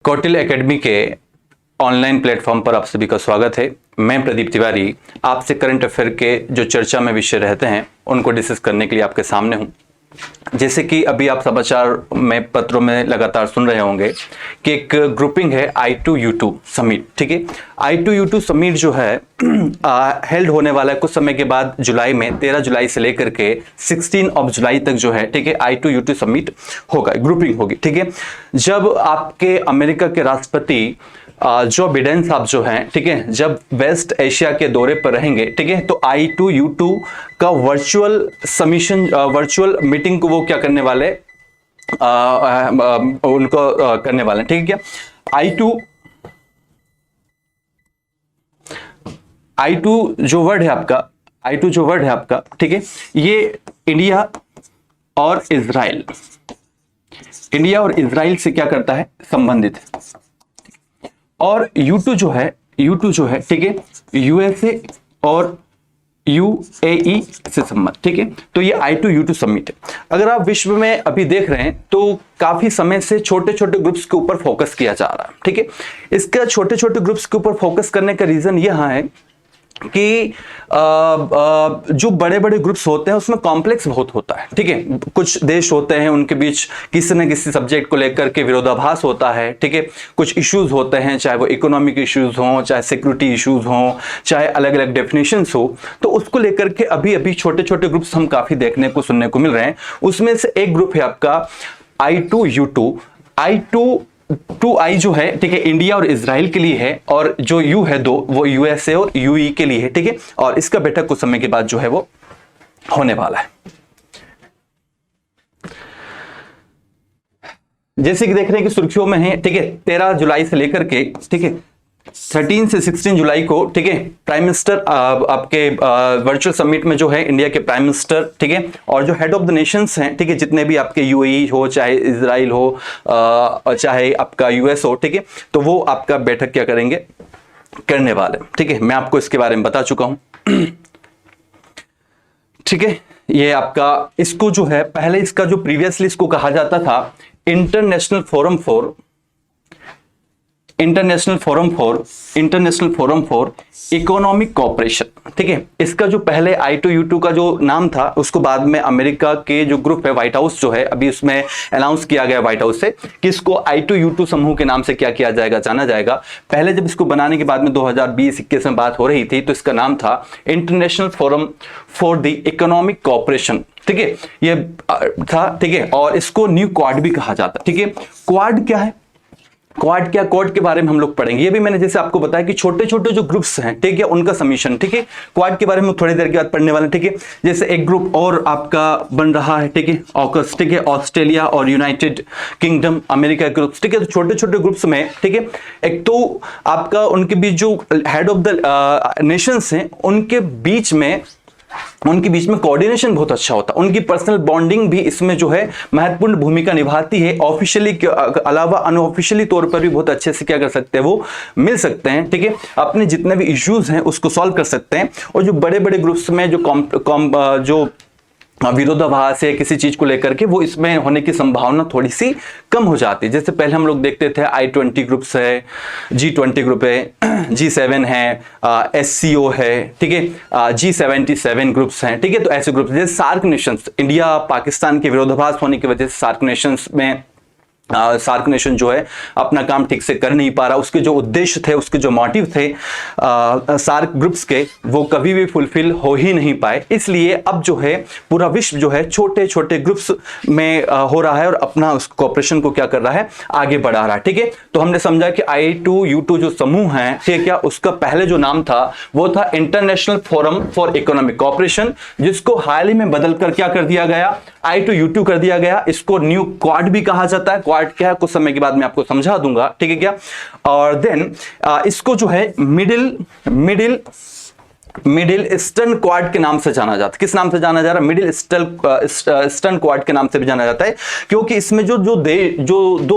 Kautilya academy के online platform पर आप सभी का स्वागत है। मैं प्रदीप तिवारी आपसे करंट अफेयर के जो चर्चा में विषय रहते हैं उनको डिस्कस करने के लिए आपके सामने हूं। जैसे कि अभी आप समाचार में पत्रों में लगातार सुन रहे होंगे कि एक ग्रुपिंग है I2U2 समिट। ठीक है, I2U2 समिट जो है हेल्ड होने वाला है कुछ समय के बाद जुलाई में 13 जुलाई से लेकर के 16 जुलाई तक जो है, ठीक है, I2U2 समिट होगा, ग्रुपिंग होगी। ठीक है, जब आपके अमेरिका के राष्ट्रपति जो बिडेन साहब जो हैं, ठीक है, जब वेस्ट एशिया के दौरे पर रहेंगे, ठीक है, तो I2U2 का वर्चुअल समिशन, वर्चुअल मीटिंग को वो क्या करने वाले, उनको करने वाले, ठीक है। क्या I2 जो वर्ड है आपका, I2 जो वर्ड है आपका, ठीक है, ये इंडिया और इजराइल, इंडिया और इजराइल से क्या करता है, संबंधित है। और U2 जो है, U2 जो है, ठीक है, USA और UAE से संबंध, ठीक है। तो ये I2U2 समिट है। अगर आप विश्व में अभी देख रहे हैं तो काफी समय से छोटे छोटे ग्रुप्स के ऊपर फोकस किया जा रहा है, ठीक है। इसका छोटे छोटे ग्रुप्स के ऊपर फोकस करने का रीजन यह है कि जो बड़े बड़े ग्रुप्स होते हैं उसमें कॉम्प्लेक्स बहुत होता है, ठीक है। कुछ देश होते हैं, उनके बीच किसी न किसी सब्जेक्ट को लेकर के विरोधाभास होता है, ठीक है। कुछ इश्यूज होते हैं, चाहे वो इकोनॉमिक इश्यूज हों, चाहे सिक्योरिटी इश्यूज हों, चाहे अलग अलग डेफिनेशंस हो, तो उसको लेकर के अभी अभी छोटे छोटे ग्रुप्स हम काफी देखने को सुनने को मिल रहे हैं। उसमें से एक ग्रुप है आपका I2U2। I2I जो है, ठीक है, इंडिया और इजराइल के लिए है, और जो U है दो, वो USA और UE के लिए है, ठीक है। और इसका बैठक कुछ समय के बाद जो है वो होने वाला है। जैसे कि देख रहे हैं कि सुर्खियों में है, ठीक है, 13 जुलाई से लेकर के, ठीक है, 13 से 16 जुलाई को, ठीक है, प्राइम मिनिस्टर आपके वर्चुअल समिट में जो है इंडिया के प्राइम मिनिस्टर, ठीक है, और जो हेड ऑफ द नेशंस हैं, ठीक है, जितने भी आपके UAE हो, चाहे इजराइल हो, चाहे आपका US हो, ठीक है, तो वो आपका बैठक क्या करेंगे, करने वाले, ठीक है। मैं आपको इसके बारे में बता चुका हूं, ठीक है। ये आपका, इसको जो है पहले, इसका जो प्रीवियसली इसको कहा जाता था international forum for economic cooperation, ठीक है। इसका जो पहले I2U2 का जो नाम था, उसको बाद में अमेरिका के जो ग्रुप है, व्हाइट हाउस जो है, अभी उसमें अनाउंस किया गया व्हाइट हाउस से कि इसको I2U2 समूह के नाम से क्या किया जाएगा, जाना जाएगा। पहले जब इसको बनाने के बाद में 2020-21 में बात हो रही थी, तो इसका नाम था international forum for the economic cooperation, ठीक है, ये था, ठीक है। और इसको न्यू क्वाड भी कहा जाता, ठीक है। क्वाड क्या है, क्वाड क्या, क्वाड के बारे में हम लोग पढ़ेंगे। ये भी मैंने जैसे आपको बताया कि छोटे छोटे जो ग्रुप्स हैं, ठीक है, उनका समीशन, ठीक है। क्वाड के बारे में थोड़ी देर के बाद पढ़ने वाले, ठीक है। जैसे एक ग्रुप और आपका बन रहा है, ठीक है, ऑकस, ठीक है, ऑस्ट्रेलिया और यूनाइटेड किंगडम, अमेरिका के ग्रुप्स, ठीक है। तो छोटे छोटे ग्रुप्स में, ठीक है, एक तो आपका उनके बीच जो हेड ऑफ द नेशंस हैं, उनके बीच में कोऑर्डिनेशन बहुत अच्छा होता है। उनकी पर्सनल बॉन्डिंग भी इसमें जो है महत्वपूर्ण भूमिका निभाती है। ऑफिशियली के अलावा अनऑफिशियली तौर पर भी बहुत अच्छे से क्या कर सकते हैं, वो मिल सकते हैं, ठीक है। अपने जितने भी इश्यूज हैं उसको सॉल्व कर सकते हैं। और जो बड़े बड़े ग्रुप्स में जो विरोधाभास है किसी चीज को लेकर के, वो इसमें होने की संभावना थोड़ी सी कम हो जाती है। जैसे पहले हम लोग देखते थे I20 ग्रुप्स है, G20 ग्रुप है, G7 है, SCO है, ठीक है, G77 ग्रुप्स हैं, ठीक है। तो ऐसे ग्रुप्स जैसे सार्क नेशंस, इंडिया पाकिस्तान के विरोधाभास होने की वजह से सार्क नेशंस में सार्क नेशन जो है अपना काम ठीक से कर नहीं पा रहा। उसके जो उद्देश्य थे, उसके जो मोटिव थे सार्क ग्रुप्स के, वो कभी भी फुलफिल हो ही नहीं पाए। इसलिए अब जो है पूरा विश्व जो है छोटे छोटे ग्रुप्स में हो रहा है और अपना उस कोऑपरेशन को क्या कर रहा है, आगे बढ़ा रहा है, ठीक है। तो हमने समझा कि I2U2 जो समूह है, ठीक है, क्या उसका पहले जो नाम था वो था international forum for economic cooperation, जिसको हाल ही में बदल कर क्या कर दिया गया, I2U2 कर दिया गया। इसको न्यू क्वाड भी कहा जाता है। क्वाड क्या है, कुछ समय के बाद मैं आपको समझा दूंगा, ठीक है क्या। और देन इसको जो है मिडिल ईस्टर्न क्वाड के नाम से जाना जाता है। किस नाम से जाना जा रहा है, मिडिल ईस्टर्न क्वाड के नाम से भी जाना जाता है, क्योंकि इसमें जो दो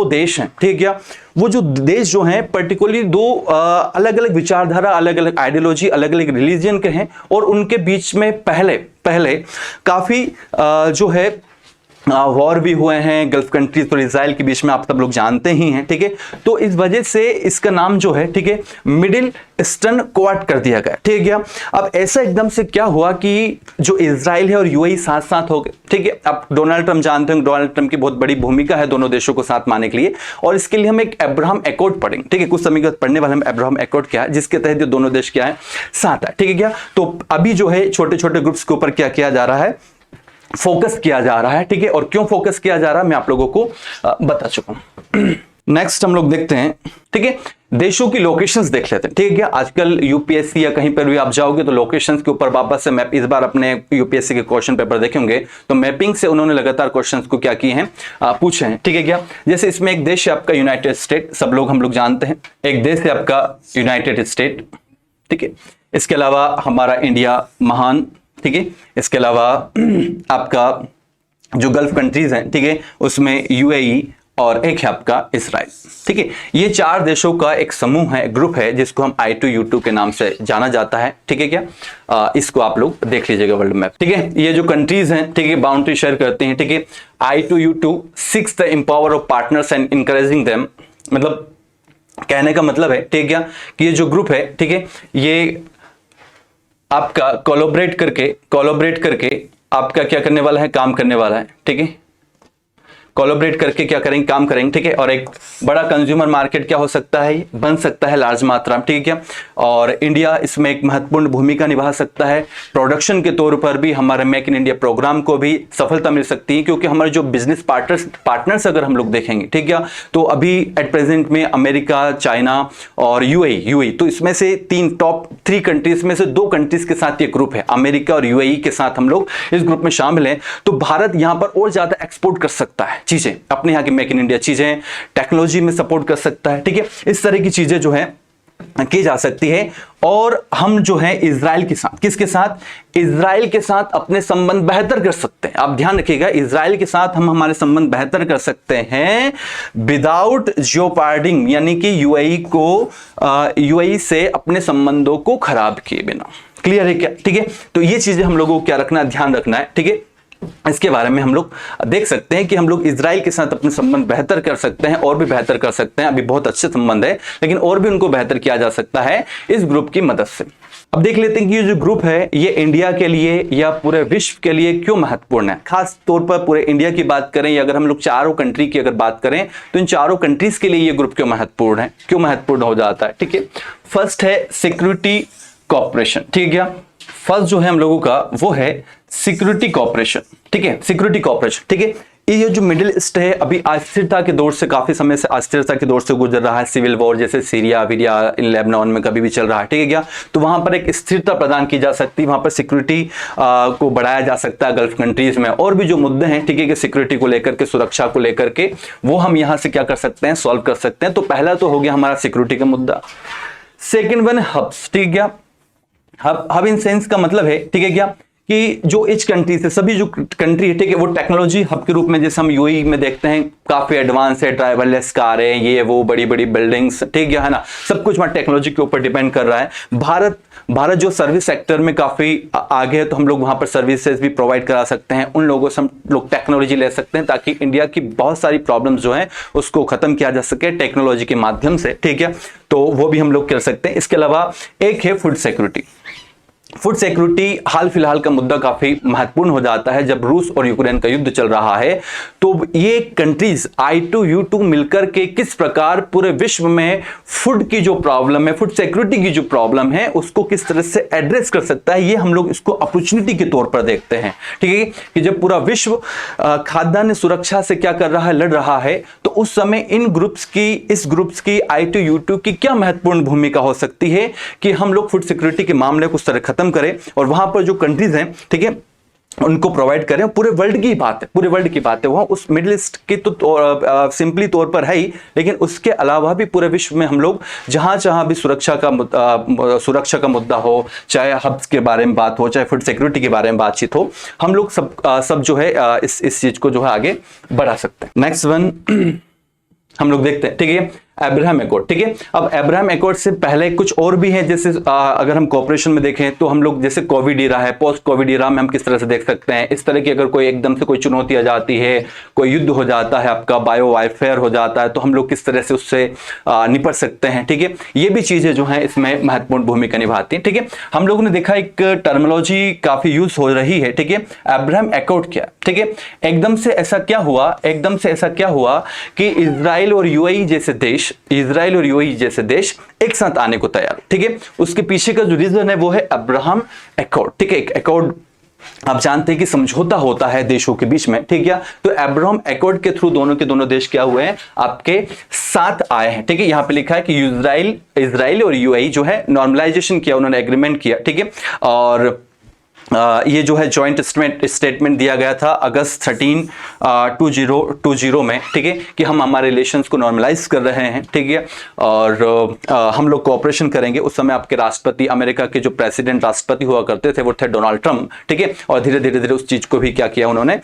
देश हैं, ठीक है क्या, वो जो देश जो हैं पर्टिकुलरली दो अलग अलग विचारधारा, अलग अलग आइडियोलॉजी, अलग अलग रिलीजन के हैं, और उनके बीच में पहले काफी जो है वॉर भी हुए हैं गल्फ कंट्रीज और इजराइल के बीच में, आप सब लोग जानते ही हैं, ठीक है। तो इस वजह से इसका नाम जो है, ठीक है, मिडिल ईस्टर्न क्वाड कर दिया गया, ठीक है। अब ऐसा एकदम से क्या हुआ कि जो इजराइल है और यूएई साथ साथ हो गए, ठीक है। अब डोनाल्ड ट्रंप जानते हैं, डोनाल्ड ट्रंप की बहुत बड़ी भूमिका है दोनों देशों को साथ मानने के लिए, और इसके लिए हम एक अब्राहम एकॉर्ड पढ़ेंगे, ठीक है। कुछ समय बाद पढ़ने वाले हम अब्राहम एकॉर्ड क्या है, जिसके तहत दोनों देश क्या है, साथ है, ठीक है क्या। तो अभी जो है छोटे छोटे ग्रुप्स के ऊपर क्या किया जा रहा है, फोकस किया जा रहा है, ठीक है। और क्यों फोकस किया जा रहा है मैं आप लोगों को बता चुका हूं। नेक्स्ट हम लोग देखते हैं, ठीक है, देशों की लोकेशंस देख लेते हैं, ठीक है क्या। आजकल यूपीएससी या कहीं पर भी आप जाओगे तो लोकेशंस के ऊपर वापस से मैप, इस बार अपने यूपीएससी के क्वेश्चन पेपर देखेंगे तो मैपिंग से उन्होंने लगातार क्वेश्चंस को क्या किए हैं, पूछे हैं, ठीक है क्या। जैसे इसमें एक देश है आपका यूनाइटेड स्टेट, सब लोग हम लोग जानते हैं, एक देश है आपका यूनाइटेड स्टेट, ठीक है। इसके अलावा हमारा इंडिया महान, ठीक है। इसके अलावा आपका जो गल्फ कंट्रीज हैं, ठीक है, उसमें यूएई और एक है आपका इजराइल, ठीक है। ये चार देशों का एक समूह है, ग्रुप है, जिसको हम I2U2 के नाम से जाना जाता है, ठीक है क्या। इसको आप लोग देख लीजिएगा वर्ल्ड मैप, ठीक है। ये जो कंट्रीज हैं, ठीक है, बाउंड्री शेयर करते हैं, ठीक है। I2U2 seeks the empower of partners and encouraging them, मतलब कहने का मतलब है, ठीक है क्या, कि ये जो ग्रुप है, ठीक है, ये आपका कोलैबोरेट करके आपका क्या करने वाला है, काम करने वाला है, ठीक है। कोलैबोरेट करके क्या करेंगे, काम करेंगे, ठीक है। और एक बड़ा कंज्यूमर मार्केट क्या हो सकता है, बन सकता है लार्ज मात्रा में, ठीक है क्या। और इंडिया इसमें एक महत्वपूर्ण भूमिका निभा सकता है। प्रोडक्शन के तौर पर भी हमारे मेक इन इंडिया प्रोग्राम को भी सफलता मिल सकती है, क्योंकि हमारे जो बिजनेस पार्टनर्स अगर हम लोग देखेंगे, ठीक है, तो अभी एट प्रेजेंट में अमेरिका, चाइना और यूएई, तो इसमें से टॉप 3 कंट्रीज में से 2 कंट्रीज के साथ ये ग्रुप है, अमेरिका और यूएई के साथ हम लोग इस ग्रुप में शामिल हैं। तो भारत यहां पर और ज्यादा एक्सपोर्ट कर सकता है चीजें, अपने यहाँ की मेक इन इंडिया चीजें, टेक्नोलॉजी में सपोर्ट कर सकता है, ठीक है। इस तरह की चीजें जो है की जा सकती है। और हम जो है इजराइल के साथ, किसके साथ, इजराइल के साथ अपने संबंध बेहतर कर सकते हैं। आप ध्यान रखिएगा, इजराइल के साथ हम हमारे संबंध बेहतर कर सकते हैं विदाउट जियोपार्डिंग, यानी कि यूएई से अपने संबंधों को खराब किए बिना। क्लियर है क्या, ठीक है। तो ये चीजें हम लोगों को क्या रखना, ध्यान रखना है, ठीक है। इसके बारे में हम लोग देख सकते हैं कि हम लोग इजराइल के साथ अपने संबंध बेहतर कर सकते हैं, और भी बेहतर कर सकते हैं। अभी बहुत अच्छे संबंध है, लेकिन और भी उनको बेहतर किया जा सकता है इस ग्रुप की मदद से। अब देख लेते हैं कि ये जो ग्रुप है ये इंडिया के लिए या पूरे विश्व के लिए क्यों महत्वपूर्ण है। खास तौर पर पूरे इंडिया की बात करें, या अगर हम लोग चारों कंट्री की अगर बात करें, तो इन चारों कंट्रीज के लिए ये ग्रुप क्यों महत्वपूर्ण है, क्यों महत्वपूर्ण हो जाता है, ठीक है। फर्स्ट है सिक्योरिटी कॉर्पोरेशन, ठीक है। फर्स्ट जो है हम लोगों का वो है सिक्योरिटी कॉर्पोरेशन, ठीक है, सिक्योरिटी कॉर्पोरेशन, ठीक है। ये जो मिडिल ईस्ट है अभी अस्थिरता के दौर से, काफी समय से अस्थिरता के दौर से गुजर रहा है। सिविल वॉर जैसे सीरिया वीरिया इन लेबनान में कभी भी चल रहा है, ठीक है क्या। तो वहां पर एक स्थिरता प्रदान की जा सकती है, वहां पर सिक्योरिटी को बढ़ाया जा सकता है गल्फ कंट्रीज में। और भी जो मुद्दे हैं, ठीक है, कि सिक्योरिटी को लेकर के, सुरक्षा को लेकर के, वो हम यहां से क्या कर सकते हैं, सॉल्व कर सकते हैं। तो पहला तो हो गया हमारा सिक्योरिटी का मुद्दा। सेकेंड वन हब्स, ठीक है क्या। हब इन सेंस का मतलब है, ठीक है क्या, कि जो इच कंट्री से सभी जो कंट्री है, ठीक है, वो टेक्नोलॉजी हब के रूप में, जैसे हम यूएई में देखते हैं काफी एडवांस है, ड्राइवरलेस कारें, ये वो बड़ी बड़ी बिल्डिंग्स, ठीक है ना, सब कुछ वहां टेक्नोलॉजी के ऊपर डिपेंड कर रहा है। भारत जो सर्विस सेक्टर में काफी आगे है, तो हम लोग वहां पर सर्विसेज भी प्रोवाइड करा सकते हैं, उन लोगों से हम लोग टेक्नोलॉजी ले सकते हैं, ताकि इंडिया की बहुत सारी प्रॉब्लम्स जो है उसको खत्म किया जा सके टेक्नोलॉजी के माध्यम से, ठीक है। तो वो भी हम लोग कर सकते हैं। इसके अलावा एक है फूड सिक्योरिटी। फूड सिक्योरिटी हाल फिलहाल का मुद्दा काफी महत्वपूर्ण हो जाता है। जब रूस और यूक्रेन का युद्ध चल रहा है, तो ये कंट्रीज I2U2 मिलकर के किस प्रकार पूरे विश्व में फूड की जो प्रॉब्लम है, फूड सिक्योरिटी की जो प्रॉब्लम है, उसको किस तरह से एड्रेस कर सकता है, ये हम लोग इसको अपॉर्चुनिटी के तौर पर देखते हैं, ठीक है। कि जब पूरा विश्व खाद्यान्न सुरक्षा से क्या कर रहा है, लड़ रहा है, तो उस समय इस ग्रुप्स की I2U2 की क्या महत्वपूर्ण भूमिका हो सकती है कि हम लोग फूड सिक्योरिटी के मामले को उस तरह खत्म करें, और वहां पर जो कंट्रीज हैं, ठीक है, उनको प्रोवाइड करें। पूरे वर्ल्ड की बात है, पूरे वर्ल्ड की बात है, वहां उस मिडिल ईस्ट की तो सिंपली तौर पर है ही, लेकिन उसके अलावा भी पूरे विश्व में हम लोग जहां भी सुरक्षा का मुद्दा हो, चाहे हब्स के बारे में बात हो, चाहे फूड सिक्योरिटी के बारे में बातचीत हो, हम लोग सब जो है इस चीज को जो है आगे बढ़ा सकते हैं। नेक्स्ट वन हम लोग देखते हैं, ठीक है, अब्राहम एकॉर्ड, ठीक है। अब अब्राहम एकॉर्ड से पहले कुछ और भी है, जैसे अगर हम कोऑपरेशन में देखें तो हम लोग जैसे कोविड ईरा है, पोस्ट कोविड ईरा में हम किस तरह से देख सकते हैं, इस तरह की अगर कोई एकदम से कोई चुनौती आ जाती है, कोई युद्ध हो जाता है, आपका बायो वारफेयर हो जाता है, तो हम लोग किस तरह से उससे निपट सकते हैं, ठीक है। ये भी चीजें जो है इसमें महत्वपूर्ण भूमिका निभाती है, ठीक है। हम लोगों ने देखा एक टर्मिनोलॉजी काफी यूज हो रही है, ठीक है। अब्राहम एकॉर्ड क्या, ठीक है। एकदम से ऐसा क्या हुआ कि इजराइल और यूएई जैसे देश एक साथ आने को तैयार, ठीक है। उसके पीछे का जो रीजन है वो है अब्राहम एकॉर्ड, ठीक है। एकॉर्ड आप जानते हैं कि समझौता होता है देशों के बीच में, ठीक है। तो अब्राहम एकॉर्ड के थ्रू दोनों के दोनों देश क्या हुए हैं, आपके साथ आए हैं, ठीक है। यहां पे लिखा है कि इजराइल और यूएई जो है नॉर्मलाइजेशन किया, उन्होंने एग्रीमेंट किया, ठीक है। और ये जो है जॉइंट स्टेटमेंट दिया गया था अगस्त 13, 2020 में, ठीक है, कि हम हमारे रिलेशंस को नॉर्मलाइज कर रहे हैं, ठीक है। और हम लोग कोऑपरेशन करेंगे। उस समय आपके राष्ट्रपति, अमेरिका के जो प्रेसिडेंट राष्ट्रपति हुआ करते थे वो थे डोनाल्ड ट्रंप, ठीक है। और धीरे धीरे उस चीज को भी क्या किया, उन्होंने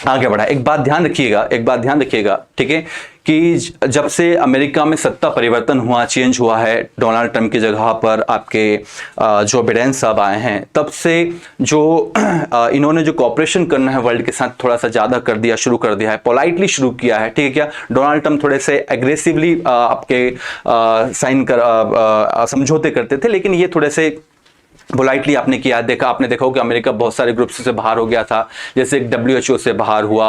आगे बढ़ा। एक बात ध्यान रखिएगा, ठीक है, कि जब से अमेरिका में सत्ता परिवर्तन हुआ, चेंज हुआ है, डोनाल्ड ट्रंप की जगह पर आपके जो बिडेन साहब आए हैं, तब से जो इन्होंने जो कॉपरेशन करना है वर्ल्ड के साथ थोड़ा सा ज़्यादा शुरू कर दिया है, पोलाइटली शुरू किया है, ठीक है। क्या डोनाल्ड ट्रंप थोड़े से एग्रेसिवली आपके समझौते करते थे, लेकिन ये थोड़े से पोलाइटली आपने देखा हो कि अमेरिका बहुत सारे ग्रुप्स से बाहर हो गया था, जैसे WHO से बाहर हुआ,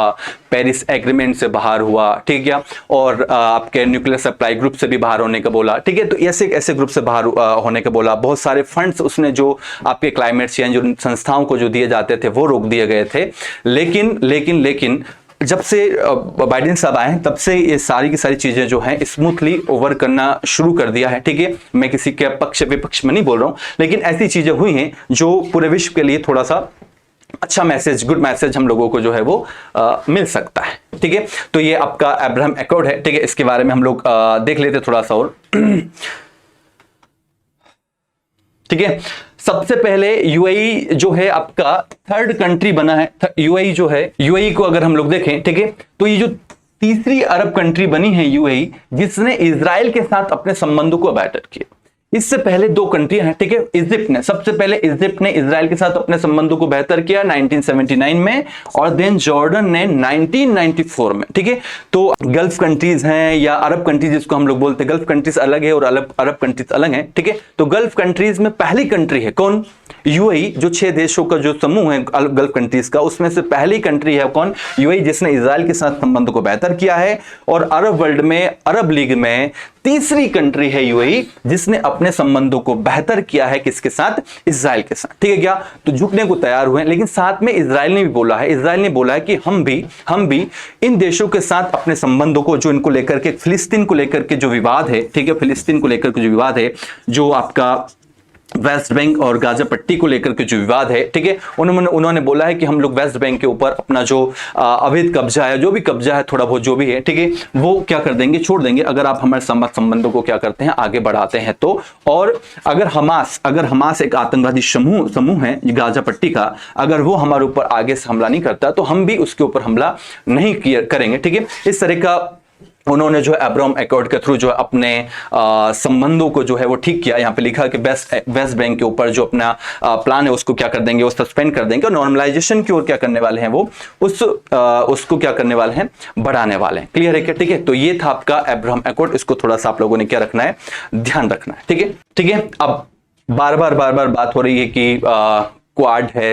पेरिस एग्रीमेंट से बाहर हुआ, ठीक है। और आपके न्यूक्लियर सप्लाई ग्रुप से भी बाहर होने का बोला, ठीक है। तो ऐसे ग्रुप से बाहर होने का बोला। बहुत सारे फंड्स उसने जो आपके क्लाइमेट चेंज संस्थाओं को जो दिए जाते थे वो रोक दिए गए थे। लेकिन जब से बाइडेन साहब आए हैं तब से ये सारी की सारी चीजें जो हैं स्मूथली ओवर करना शुरू कर दिया है, ठीक है। मैं किसी के पक्ष विपक्ष में नहीं बोल रहा हूं, लेकिन ऐसी चीजें हुई हैं जो पूरे विश्व के लिए थोड़ा सा अच्छा मैसेज, गुड मैसेज हम लोगों को जो है वो मिल सकता है, ठीक है। तो ये आपका अब्राहम एकॉर्ड है, ठीक है। इसके बारे में हम लोग देख लेते थोड़ा सा और ठीक है। सबसे पहले यूएई जो है आपका थर्ड कंट्री बना है। यूएई जो है, यूएई को अगर हम लोग देखें, ठीक है, तो ये जो तीसरी अरब कंट्री बनी है यूएई, जिसने इजराइल के साथ अपने संबंधों को बेटर किया। इससे पहले दो कंट्रियां हैं, ठीक है। सबसे पहले इजिप्ट ने इजराइल के साथ अपने संबंधों को बेहतर किया 1979 में, और देन जॉर्डन ने 1994 में, ठीक है। तो गल्फ कंट्रीज हैं या अरब कंट्रीज जिसको हम लोग बोलते हैं, गल्फ कंट्रीज अलग है और अरब कंट्रीज अलग है, ठीक है। तो गल्फ कंट्रीज में पहली कंट्री है कौन, यूएई। जो 6 देशों का जो समूह है गल्फ कंट्रीज का, उसमें से पहली कंट्री है कौन, यूएई, जिसने इजराइल के साथ संबंधों को बेहतर किया है। और अरब वर्ल्ड में, अरब लीग में तीसरी कंट्री है यूएई, जिसने अपने संबंधों को बेहतर किया है किसके साथ, इजराइल के साथ, ठीक है। क्या तो झुकने को तैयार हुए, लेकिन साथ में इजराइल ने बोला है कि हम भी इन देशों के साथ अपने संबंधों को, जो इनको लेकर के, फिलिस्तीन को लेकर के जो विवाद है, ठीक है, फिलिस्तीन को लेकर के जो विवाद है, जो आपका वेस्ट बैंक और गाजा पट्टी को लेकर के जो विवाद है, ठीक है, उन्होंने बोला है कि हम लोग वेस्ट बैंक के ऊपर अपना जो अवैध कब्जा है, जो भी कब्जा है, थोड़ा बहुत जो भी है, ठीक है, वो क्या कर देंगे, छोड़ देंगे, अगर आप हमारे संबंधों को क्या करते हैं, आगे बढ़ाते हैं तो। और अगर हमास एक आतंकवादी समूह है गाजा पट्टी का, अगर वो हमारे ऊपर आगे से हमला नहीं करता तो हम भी उसके ऊपर हमला नहीं करेंगे, ठीक है। इस तरह का उन्होंने जो है अब्राहम एकॉर्ड के थ्रू जो अपने संबंधों को जो है वो ठीक किया। यहाँ पे लिखा है कि वेस्ट बैंक के ऊपर जो अपना प्लान है उसको क्या कर देंगे, वो सस्पेंड कर देंगे, और नॉर्मलाइजेशन की ओर क्या करने वाले हैं, वो उसको क्या करने वाले हैं, बढ़ाने वाले हैं। क्लियर है क्या, ठीक है। तो ये था आपका अब्राहम एकॉर्ड। इसको थोड़ा सा आप लोगों ने क्या रखना है, ध्यान रखना है, ठीक है। अब बार बार बात हो रही है कि क्वाड है,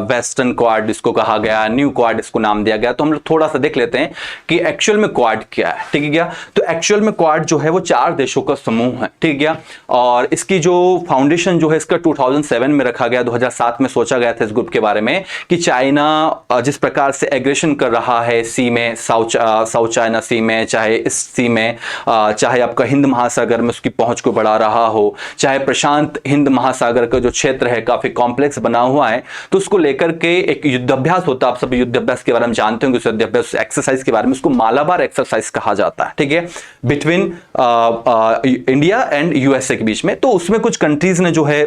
वेस्टर्न क्वाड इसको कहा गया, न्यू क्वाड इसको नाम दिया गया। तो हम लोग थोड़ा सा देख लेते हैं कि एक्चुअल में क्वाड क्या है, ठीक है क्या। तो एक्चुअल में क्वाड जो है वो 4 देशों का समूह है, ठीक है क्या। और इसकी जो फाउंडेशन जो है इसका 2007 में रखा गया, 2007 में सोचा गया था इस ग्रुप के बारे में कि चाइना जिस प्रकार से एग्रेशन कर रहा है सी में, साउथ चाइना सी में, चाहे इस सी में, चाहे आपका हिंद महासागर में उसकी पहुंच को बढ़ा रहा हो, चाहे प्रशांत हिंद महासागर का जो क्षेत्र है काफी कॉम्प्लेक्स बना हुआ है, तो उसको लेकर के एक युद्धाभ्यास होता है। आप सब युद्धाभ्यास के बारे में जानते होंगे, उस युद्धाभ्यास एक्सरसाइज के बारे में, उसको मालाबार एक्सरसाइज कहा जाता है, ठीक है, बिटवीन इंडिया एंड यूएसए के बीच में। तो उसमें कुछ कंट्रीज ने जो है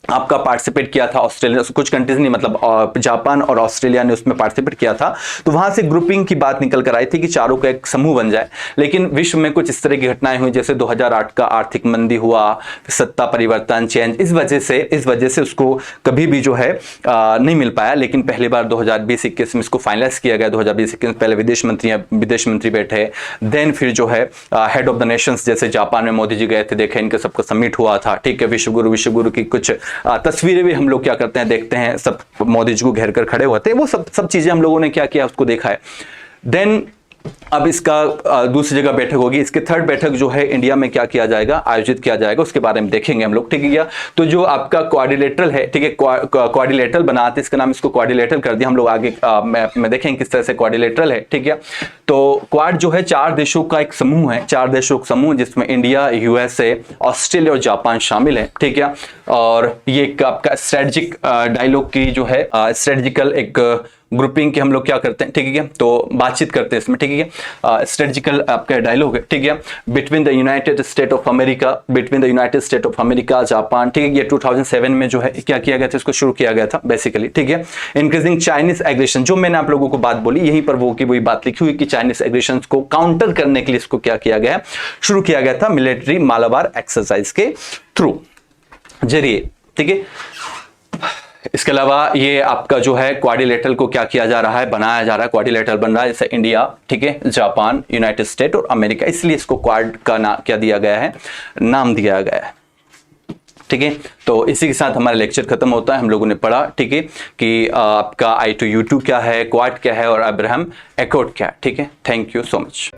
आपका पार्टिसिपेट किया था, ऑस्ट्रेलिया, कुछ कंट्रीज ने, मतलब जापान और ऑस्ट्रेलिया ने उसमें पार्टिसिपेट किया था। तो वहां से ग्रुपिंग की बात निकल कर आई थी कि चारों का एक समूह बन जाए। लेकिन विश्व में कुछ इस तरह की घटनाएं हुई, जैसे 2008 का आर्थिक मंदी हुआ, सत्ता परिवर्तन, चेंज, इस वजह से उसको कभी भी जो है नहीं मिल पाया। लेकिन पहली बार 2020-21 में इसको फाइनलाइज किया गया। 2020-21 में पहले विदेश मंत्री बैठे, देन फिर जो है हेड ऑफ द नेशंस, जैसे जापान में मोदी जी गए थे, देखे इनका सबका समिट हुआ था, ठीक है, विश्वगुरु की कुछ तस्वीरें भी हम लोग क्या करते हैं, देखते हैं, सब मोदी जी को घेर कर खड़े होते हैं, वो सब चीजें हम लोगों ने क्या किया, उसको देखा है। देन अब इसका दूसरी जगह बैठक होगी। इसके थर्ड बैठक जो है इंडिया में क्या किया जाएगा, आयोजित किया जाएगा, उसके बारे में देखेंगे हम लोग, ठीक है क्या। तो जो आपका क्वाड्रिलेटरल है, ठीक है, क्वाड्रिलेटरल बनाते, इसका नाम इसको क्वाड्रिलेटरल कर दिया हम लोग। आगे मैं देखेंगे किस तरह से क्वाड्रिलेटरल है, ठीक है। तो क्वाड जो है 4 देशों का एक समूह है, 4 देशों का समूह, जिसमें इंडिया, यूएसए, ऑस्ट्रेलिया और जापान शामिल है, ठीक है। और ये एक आपका स्ट्रेटजिक डायलॉग की जो है स्ट्रेटजिकल एक ग्रुपिंग के हम लोग क्या करते हैं, ठीक है, तो बातचीत करते हैं इसमें, ठीक है। स्ट्रेटजिकल आपका डायलॉग है, ठीक है, between the United state of America, Japan, ठीक है। ये 2007 में जो है क्या किया गया था, इसको शुरू किया गया था बेसिकली, ठीक है। इंक्रीजिंग चाइनीज एग्रेशन, जो मैंने आप लोगों को बात बोली, यहीं पर वो की वही बात लिखी हुई कि चाइनीज एग्रेशन को काउंटर करने के लिए इसको क्या किया गया, शुरू किया गया था मिलिट्री मालाबार एक्सरसाइज के थ्रू जरिए, ठीक है। इसके अलावा ये आपका जो है क्वाड्रिलेटरल को क्या किया जा रहा है, बनाया जा रहा है, क्वाड्रिलेटरल बन रहा है, जैसे इंडिया, ठीक है, जापान, यूनाइटेड स्टेट और अमेरिका, इसलिए इसको क्वाड का नाम क्या दिया गया है, नाम दिया गया है, ठीक है। तो इसी के साथ हमारा लेक्चर खत्म होता है। हम लोगों ने पढ़ा, ठीक है, कि आपका I2U2 क्या है, क्वाड क्या है और अब्राहम एकॉर्ड क्या है, ठीक है। Thank you so much.